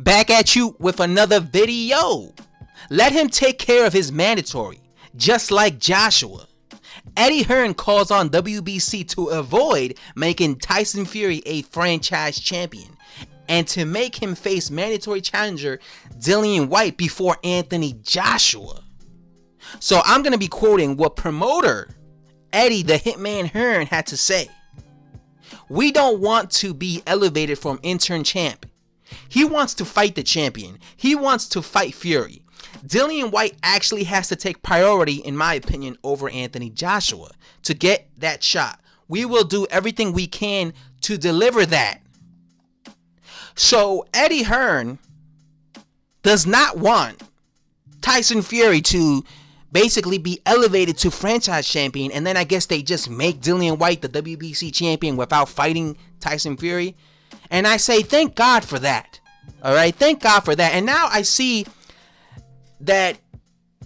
back at you with another video. Let him take care of his mandatory, just like Joshua. Eddie Hearn calls on WBC to avoid making Tyson Fury a franchise champion and to make him face mandatory challenger Dillion White before Anthony Joshua. So I'm going to be quoting what promoter Eddie the Hitman Hearn had to say. We don't want to be elevated from intern champ. He wants to fight the champion. He wants to fight Fury. Dillion White actually has to take priority, in my opinion, over Anthony Joshua to get that shot. We will do everything we can to deliver that. So Eddie Hearn does not want Tyson Fury to basically be elevated to franchise champion, and then I guess they just make Dillion White the WBC champion without fighting Tyson Fury. And I say thank God for that. All right, thank God for that. And now I see that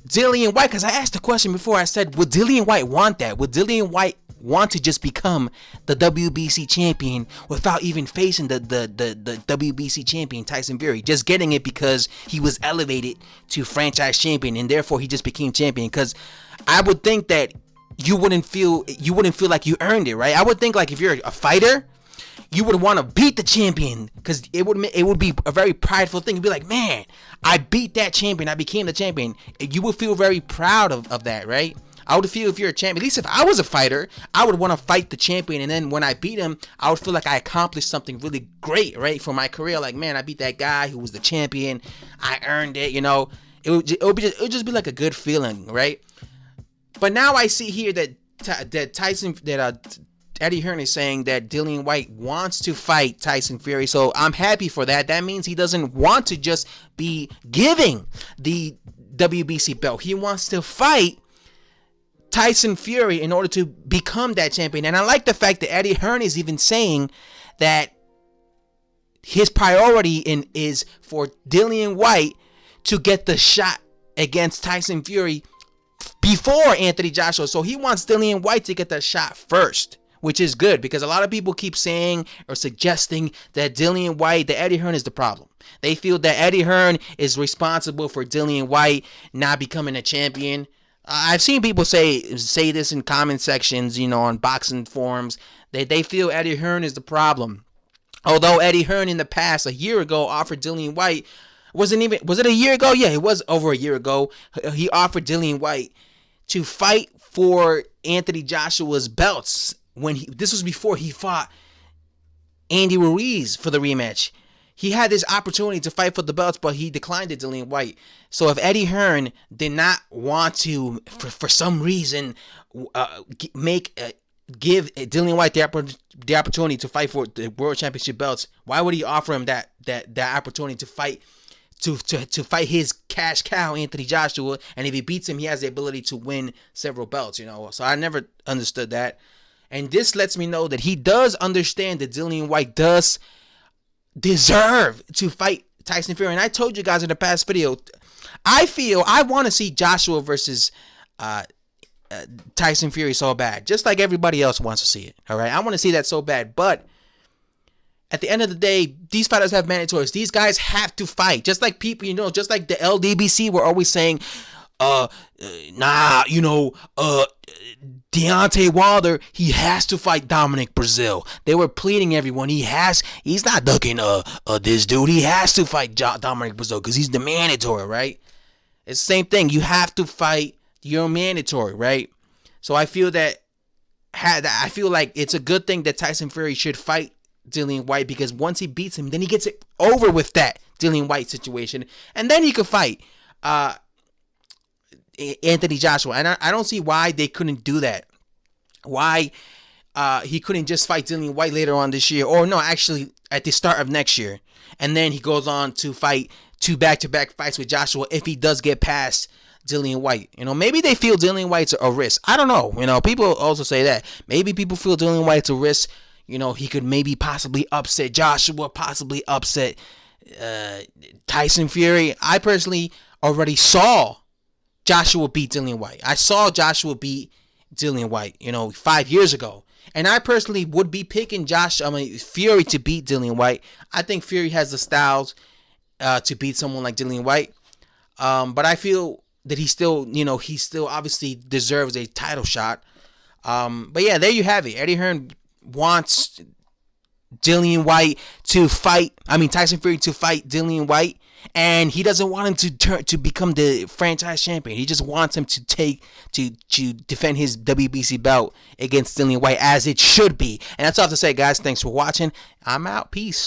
Dillion White, because I asked the question before, I said, would Dillion White want that? Would Dillion White want to just become the WBC champion without even facing the WBC champion Tyson Fury, just getting it because he was elevated to franchise champion and therefore he just became champion? Because I would think that you wouldn't feel like you earned it, right? I would think like if you're a fighter, you would want to beat the champion, because it would be a very prideful thing. You'd be like, man, I beat that champion, I became the champion. You would feel very proud of that, right? I would feel, if you're a champion, at least if I was a fighter, I would want to fight the champion, and then when I beat him, I would feel like I accomplished something really great, right, for my career. Like, man, I beat that guy who was the champion, I earned it, you know. It would just be like a good feeling, right? But now I see here that Eddie Hearn is saying that Dillion White wants to fight Tyson Fury, so I'm happy for that. That means he doesn't want to just be giving the WBC belt. He wants to fight Tyson Fury in order to become that champion. And I like the fact that Eddie Hearn is even saying that his priority is for Dillion White to get the shot against Tyson Fury before Anthony Joshua. So he wants Dillion White to get the shot first, which is good, because a lot of people keep saying or suggesting that Dillion White, that Eddie Hearn is the problem. They feel that Eddie Hearn is responsible for Dillion White not becoming a champion. I've seen people say this in comment sections, you know, on boxing forums. They feel Eddie Hearn is the problem. Although Eddie Hearn in the past, a year ago, offered Dillion White, was it a year ago? Yeah, it was over a year ago. He offered Dillion White to fight for Anthony Joshua's belts. This was before he fought Andy Ruiz for the rematch. He had this opportunity to fight for the belts, but he declined it, Dillion White. So if Eddie Hearn did not want to, for some reason, give Dillion White the opportunity to fight for the World Championship belts, why would he offer him that opportunity to fight to fight his cash cow, Anthony Joshua? And if he beats him, he has the ability to win several belts, you know. So I never understood that. And this lets me know that he does understand that Dillion White does deserve to fight Tyson Fury. And I told you guys in the past video, I want to see Joshua versus Tyson Fury so bad, just like everybody else wants to see it. All right, I want to see that so bad. But at the end of the day, these fighters have mandatories. These guys have to fight, just like people, you know, just like the LDBC were always saying, Deontay Wilder, he has to fight Dominic Brazil. They were pleading everyone. He's not ducking this dude. He has to fight Dominic Brazil because he's the mandatory, right? It's the same thing. You have to fight your mandatory, right? So I feel like it's a good thing that Tyson Fury should fight Dillion White, because once he beats him, then he gets it over with that Dillion White situation, and then he could fight Anthony Joshua. And I don't see why they couldn't do that. Why he couldn't just fight Dillion White later on this year, or no, actually at the start of next year, and then he goes on to fight 2 back-to-back fights with Joshua if he does get past Dillion White. You know, maybe they feel Dillion White's a risk. I don't know. You know, people also say that. Maybe people feel Dillion White's a risk. You know, he could maybe possibly upset Joshua, possibly upset Tyson Fury. I personally already saw Joshua beat Dillion White. I saw Joshua beat Dillion White, 5 years ago. And I personally would be picking Fury to beat Dillion White. I think Fury has the styles to beat someone like Dillion White. But I feel that he still obviously deserves a title shot. But yeah, there you have it. Eddie Hearn wants Tyson Fury to fight Dillion White, and he doesn't want him to become the franchise champion. He just wants him to defend his WBC belt against Dillion White, as it should be. And that's all I have to say, guys. Thanks for watching. I'm out. Peace.